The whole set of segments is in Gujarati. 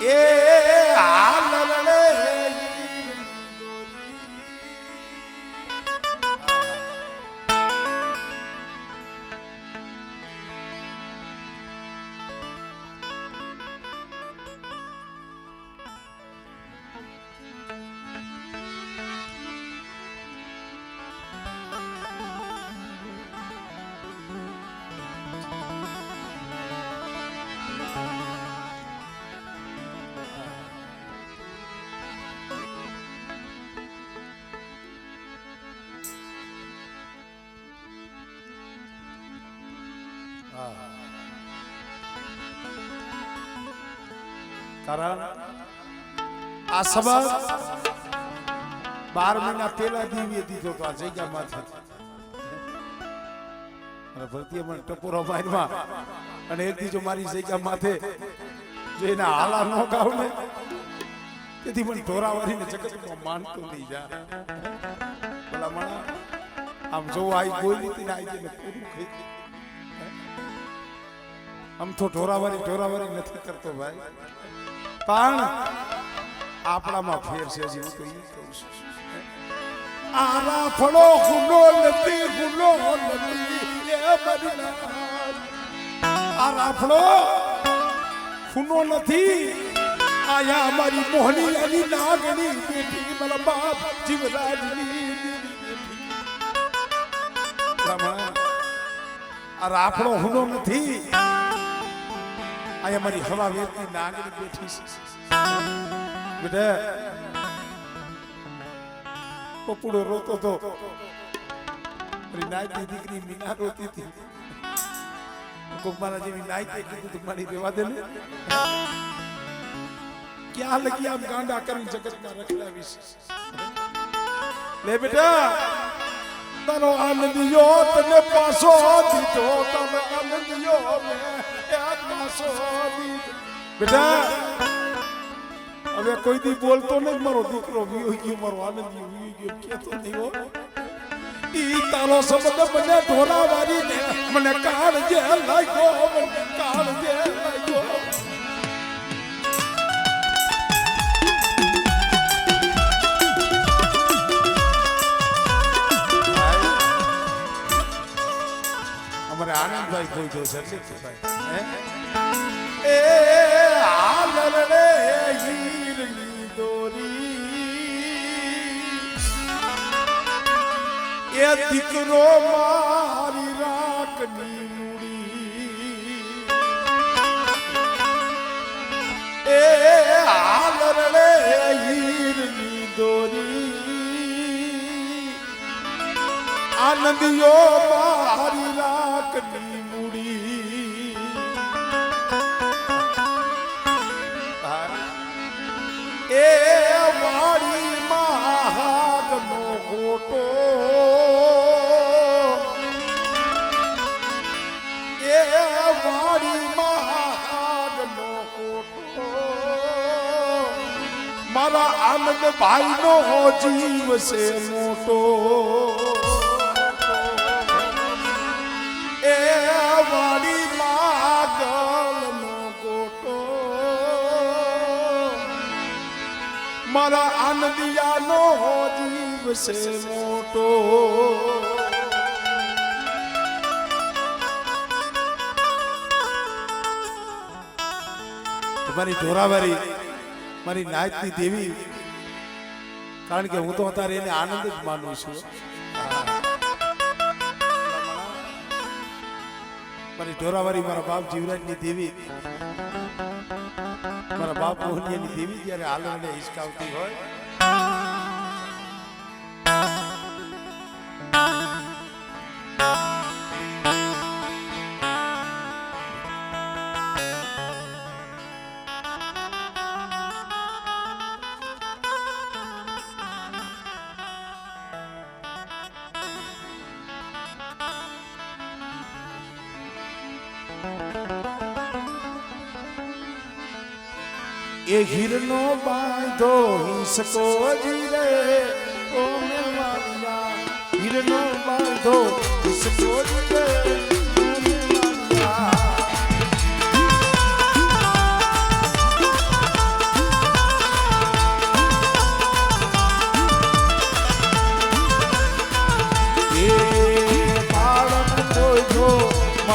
એ હાલરડે કારણ આ સબબ 12 મહિના પહેલા દીવી દીધો તો આ જગ્યામાંથી અને ભરતીએ મને ટપોરો મારવા અને એક દીજો મારી જગ્યા માથે જો એના હાલા ન ગાવ ને તેથી મને ઢોરાવારીને જગતમાં માનતો નહીં જા બોલા મણા આમ જો આઈ બોલી હતી ને આઈ ને પૂરું ખાઈ આમ તો ઢોરાવારી નથી કરતો ભાઈ પણ આપણામાં ફેર છે હજી હું તો એ કહું છું આરા ફળો ગુનો નથી એ બદલા આરા ફળો ગુનો નથી આયા અમારી મોહની અલી નાગણી બેટી મારા બાપ જીવરાજની આ રાફડો હુનો નથી આયા મારી હવા વેરતી નાગણી બેઠી છે બેટા પપુડો રોતો તો મારી નાયતી દીકરી મીના રોતી હતી કોક મારા જેવી નાયતી કીધું તું મારી રેવા દે ને ક્યાં લગી આમ ગાંડા કરી જગતમાં રખડાવીશ લે બેટા તારો આનંદિયો તને પાસો દીધો તારો આનંદિયો મે એક પાસો દીધો બેટા હવે કોઈ દી બોલતો નહીં મારો દીકરો વિયો ગયો મારો આનંદિયો વિયો ગયો કેતો નહીં હો ઈ તારો શબ્દ મને ઢોરાવારી ને મને કાળ જે લાગ્યો મને કાળ જે લાગ્યો આનંદભાઈ કોઈ જો છે ભાઈ એ હાલરડે હીરની દોરી એ દીકરો મારી રાખની મૂડી એ હાલરડે હીરની દોરી આનંદિયો મારી રાખની મૂડી એ વાડી મહાગનો ગોટો એ વાડી મહાગનો ગોટો મારા આનંદભાઈ નો જીવ છે મોટો એ વાડી માગલનો ગોટો મારા આનંદિયાનો જીવ છે મોટો તમારી ઢોરાવારી મારી નાયતની દેવી કારણ કે હું તો અત્યારે એને આનંદ જ માનું છું મારી ઢોરાવારી મારા બાપ જીવરાજની દેવી મારા બાપ મોહનીયાની દેવી જ્યારે હાલરડે હિસકાવતી હોય એ હીરનો બાંધો હિંસકો જીરે ઓ મેવાડિયા હીરનો બાંધો હિંસકો જીરે ઓ મેવાડિયા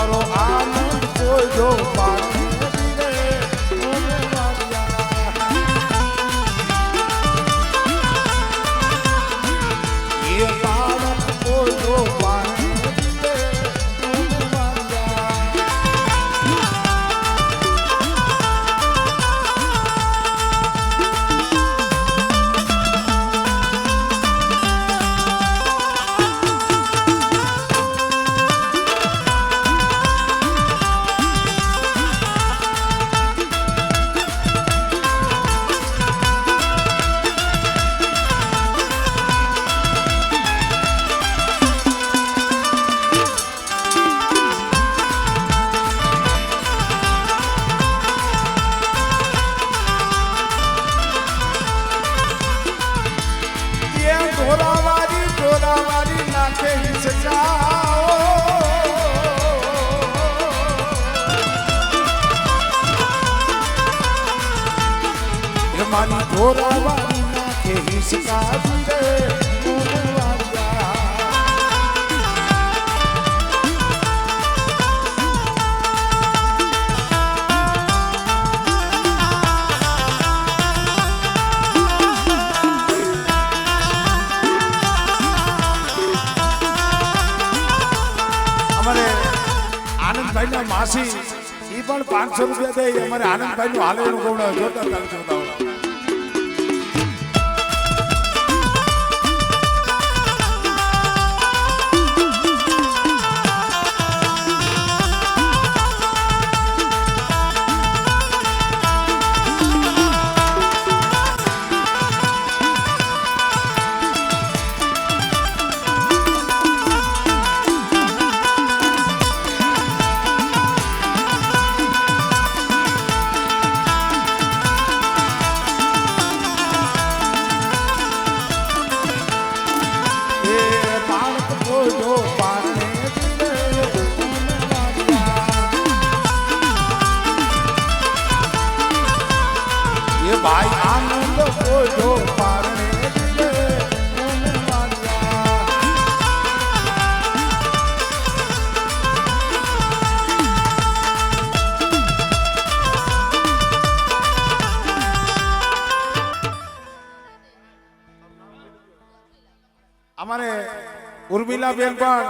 તારો આનંદ કોઈ જો પાણી રે ઓમે મારિયા એ બાળક કોઈ જો પાણી રે ઓમે મારિયા ઢોરાવાળી નાખે સજાઓ એ મારી ઢોરાવાળી નાખે હિસકા રે આનંદભાઈ ના માસી એ પણ 500 રૂપિયા દે અમારે આનંદભાઈ નું હાલેલું ગૌડા જોતા જોતા ભાઈ આનંદ કોઈ પારણે દિલે ઓમે મારિયા અમારે ઉર્મિલા બેન પણ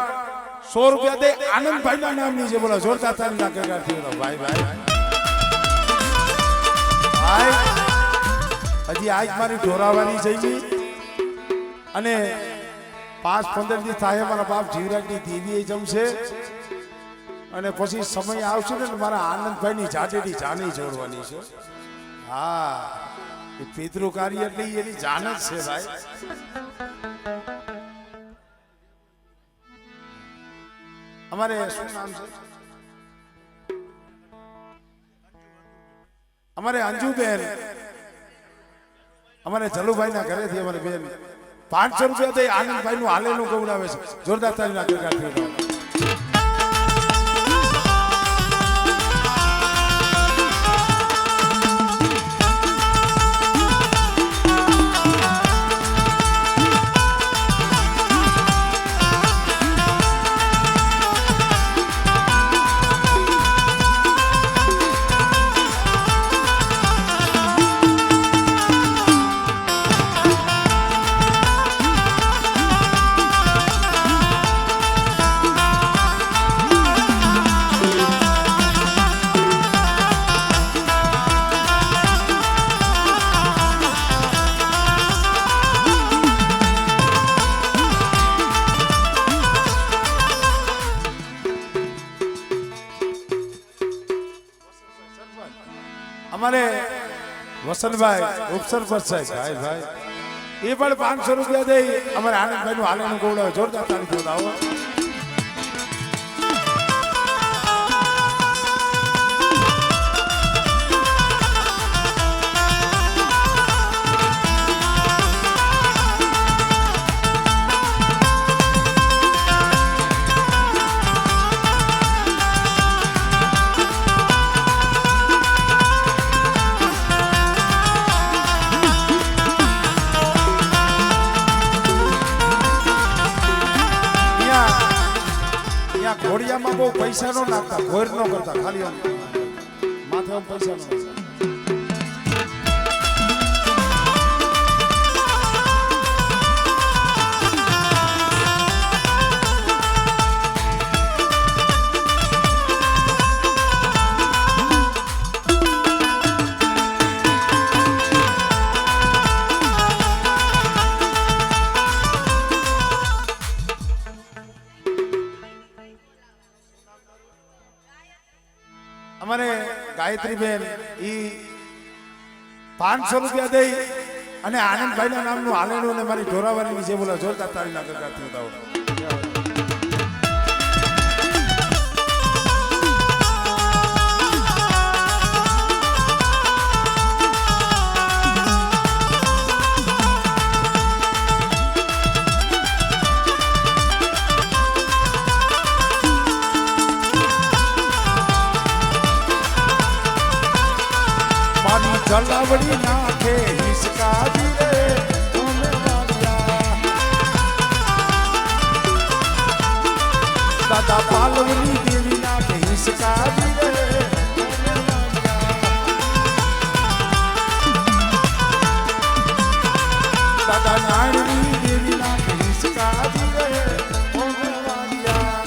100 રૂપિયા દે આનંદભાઈ ના નામની છે બોલો જોરદાર તાળી લાગે ભાઈ ભાઈ ભાઈ હજી આજ મારી ઢોરાવાની જઈ અને 5-15 દી થાય મારા બાપ જીવરાજની દેવી જમશે અને પછી સમય આવશે ને મારા આનંદભાઈની જાડેની જાની જોડવાની છે હા એ પિતૃ કાર્ય એટલે એની જાન જ છે ભાઈ અમારે શું નામ છે અમારે અંજુબેન અમારે જલુભાઈ ના ઘરેથી અમારે બેન 500 રૂપિયા દઈ આનંદભાઈ નું હાલેલું ગૌડાવે છે જોરદાર તાળી ના ગરગા અમારે વસંતભાઈ ઉપસરપંચ સાહેબ ભાઈ એ પણ 500 રૂપિયા દઈ અમારે આનંદભાઈ નું હાલેલું ગૌડાવે જોરદાર તાળી બોલાવો ઘોડિયામાં બહુ પૈસા નો નાખતા, ઘોર નો કરતા, ખાલી આમ માથે આમ પૈસા નો નાખતા. અમારે ગાયત્રી બેન ઈ 500 રૂપિયા દઈ અને આનંદભાઈ ના નામનું હાલેલું અને મારી ઢોરાવાની વિશે બોલા જોરદાર તાળી ના કરતા હતા. જલાવડી નાખે હિસકાજી રે તમે વાળ્યા, દાદા પાલવની દેવી નાખે હિસકાજી રે તમે વાળ્યા, દાદા નારાયણની દેવી નાખે હિસકાજી રે તમે વાળ્યા.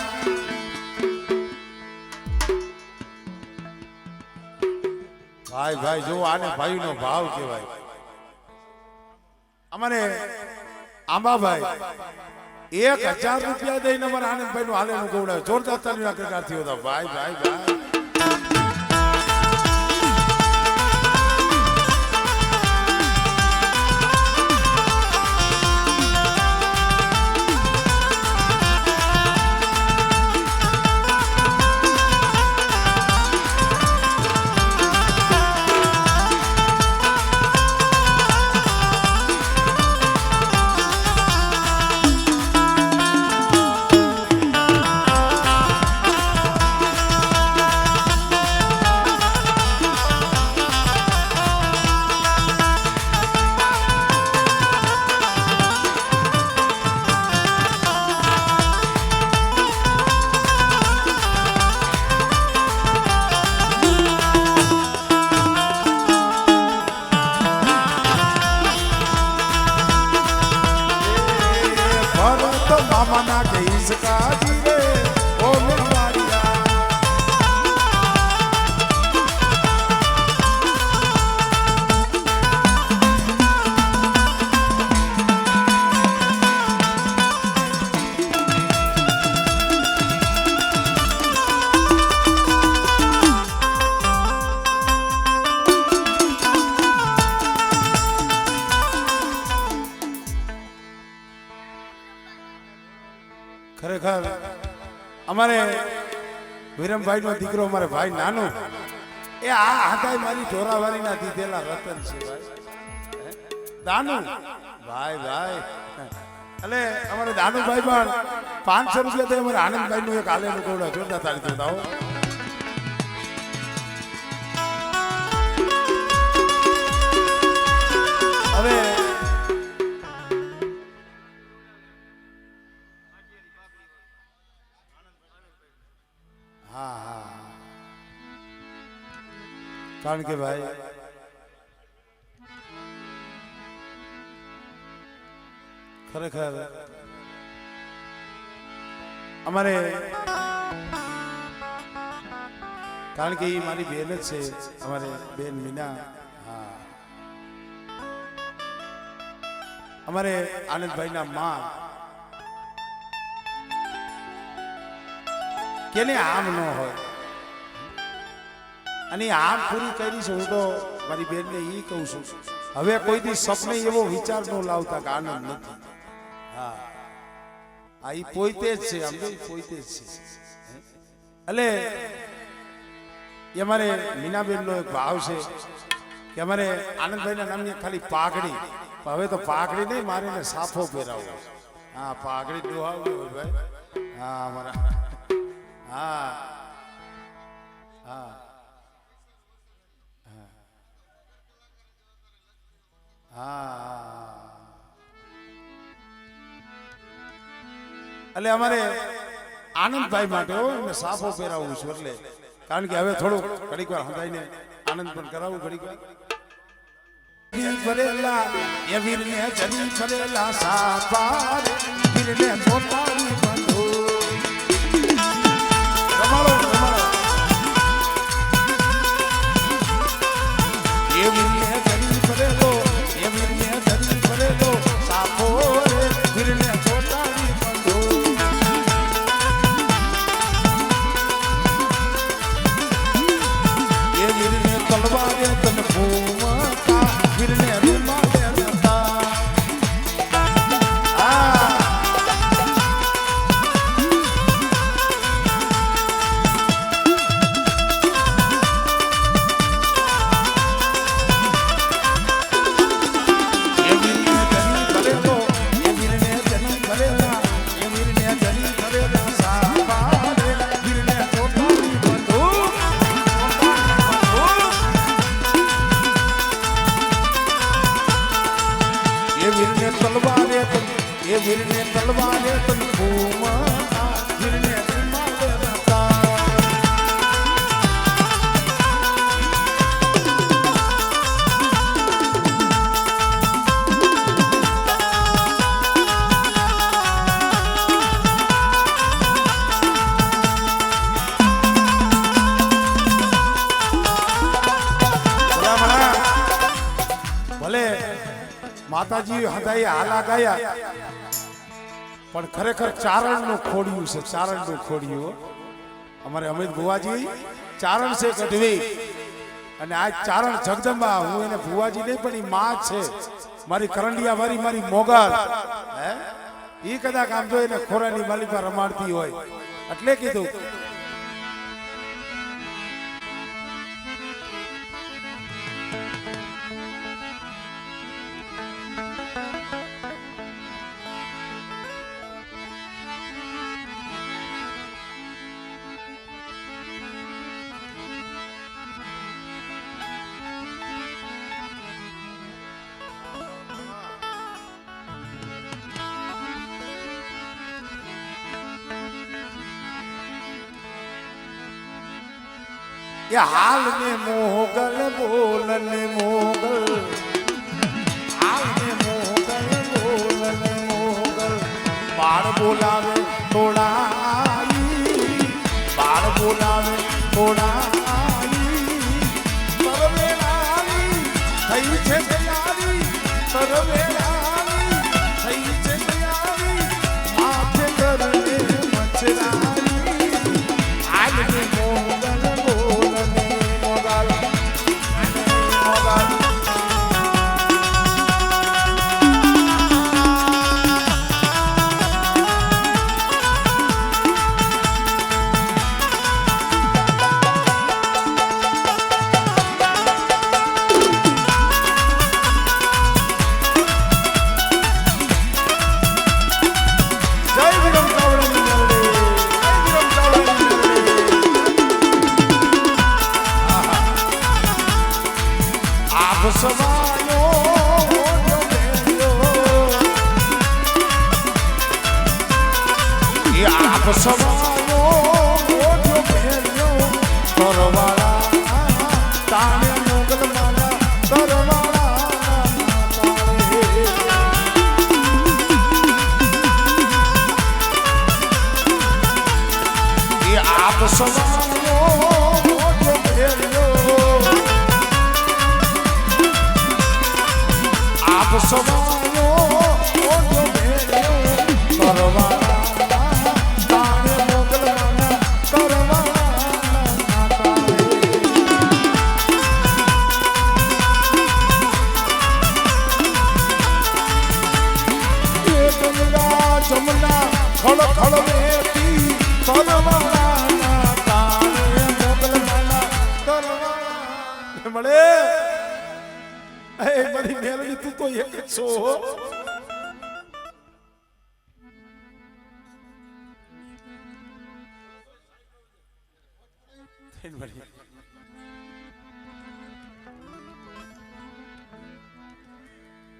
ભાઈ ભાઈ જો આને ભાઈ નો ભાવ કહેવાય. અમારે આંબાભાઈ 1000 રૂપિયા દઈને અમારા આનંદભાઈ નું હાલેલું ગૌડાવે જોરદાર તાલીના કકાર થયો હતા. ભાઈ ભાઈ ભાઈ મામા નાખે હિસકાજી રે ઓ મેવાડિયા, ખરેખર અમારે વિરમભાઈ નો દીકરો અમારે ભાઈ નાનો એ આ હાથાઈ મારી ઢોરાવારી ના દીધેલા રતન છે ભાઈ દાનુ ભાઈ ભાઈ. એટલે અમારે દાનુભાઈ પણ 500 રૂપિયા દે અમારે આનંદભાઈ નું એક હાલેલું ગૌડા જોરદાર તાળી દેતા હો. હવે કારણ કે ભાઈ ખરેખર અમારે કારણ કે એ મારી બેન જ છે અમારે બેન મીના. હા અમારે આનંદભાઈ ના માં કેને આમ ન હોય અને આમ પૂરી કરી છે. હું તો મારી બેનને એ કહું છું હવે કોઈ દી સપને એવો વિચાર ન લાવતા કે આનંદ નથી. હા આ ઈ પોતે જ છે, આમ પોતે જ છે. એટલે એ અમારે મીનાબેન નો એક ભાવ છે કે અમારે આનંદભાઈ ના નામની ખાલી પાઘડી, હવે તો પાઘડી નહીં મારે ને સાફો પહેરાવો. હા પાઘડી ડોહાવવી હોય ભાઈ. હા અમારા હા હા એટલે અમારે આનંદભાઈ માટે હો એને સાફો પહેરાવું છું એટલે કારણ કે હવે થોડું ઘડીક વાર હંધાઈને આનંદ પણ કરાવું ઘડીક વાર ભરેલા એ વીરને જરી ભરેલા સાફા વીરને પોતાની બંધુ રમાડો રમાડો એ વીરને જરી ભરેલો એ વીરને જરી ભરેલો સાફો વીરને પોતાની બંધુ એ વીરને તલવારે તને ભૂમતા વીરને રૂમાલે નતા વીરને તલવારે તન ભૂમા વીરને રૂમાલે નતા ભલે માતાજી હદાઈ હાલા ગાયા પણ ખરેખર ચારણનું ખોડિયું છે ચારણનું ખોડિયું અમારે અમિત ભુવાજી ચારણ છે ગઢવી અને આ ચારણ જગદંબા હું એને ભુવાજી નહીં પણ એ માં છે મારી કરંડિયા મારી મારી મોગલ હે એ કદાચ આમ જો એને ખોરાની માલિકા રમાડતી હોય એટલે કીધું ये हाल में मोगल बोलने मोगल हाल में मोगल बोलने मोगल बाढ़ बोलावे थोड़ा बाढ़ बोलावे थोड़ा सरवेलानी થઈ છે તૈયારી સરવેલાની થઈ છે તૈયારી માથે કરને મચરાની હાલ में मोगल સવાયો ઓઢો પહેર્યો તરવાળા તાણે મોગલ માલા તરવાળા એ આપ સવાયો ઓઢો પહેર્યો આપ સવાયો ઓઢો પહેર્યો તરવાળા જમના ખળ ખળ બેતી તરવાળા તાણે મોગલવાના તરવાળા મળે એ મારી મેલડી તું તો એક જ છો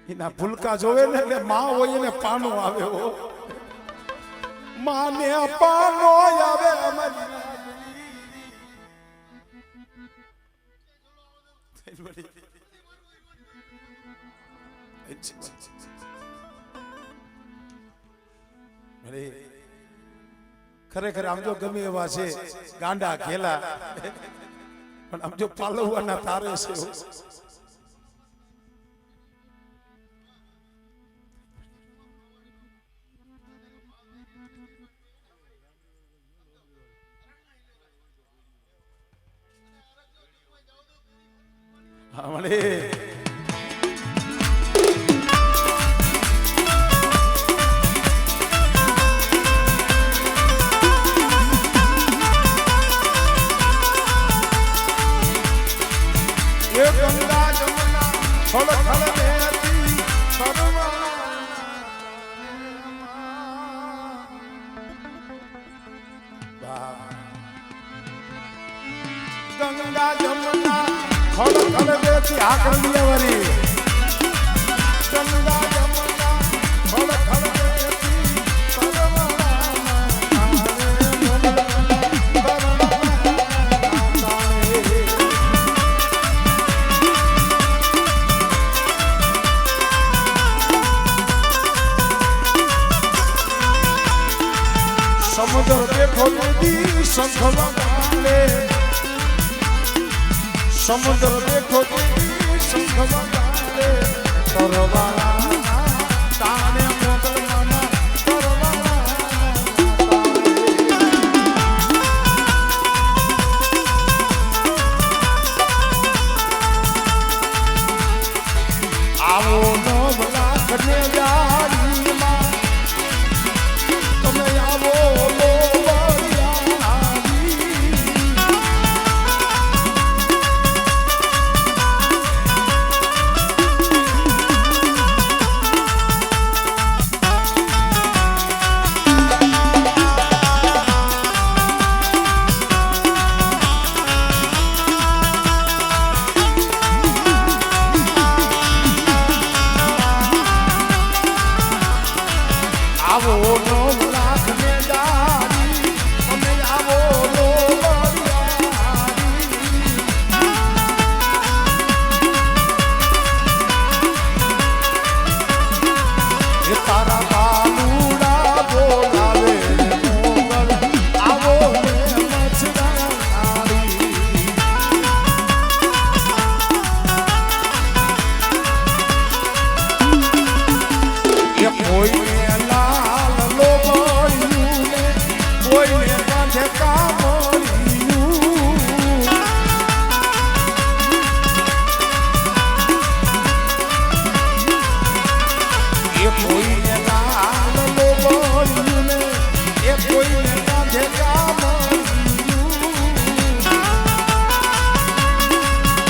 એના ભૂલકા જોવે ને એટલે માં હોય એને પાનો આવે હો માને પાનો આવે મારી ખરેખર આમ જો ગમે એવા છે ગાંડા ઘેલા પણ આમ જો પાલવવાના તારે છે મળે ગંગા જમુના ખળ ખળ વહેતી ગંગા જમુના ખળ ખળ વહેતી આકળ વરી ગંગા જમુના ખળ ખળ સમુદ્ર દેખો દીદી શંખ વગાડે સમુદ્ર દેખો દીદી શંખ વગાડે તરવાળા તાણે મોગલવાના તરવાળા આવો નવલા કન્યાજારીમાં તમે આવો આવો નો લાખ ને જારી અમે આવો નો એ તારા બાલુડા બોલાવે મોગલ આવો ને મચરારી એ કોઈ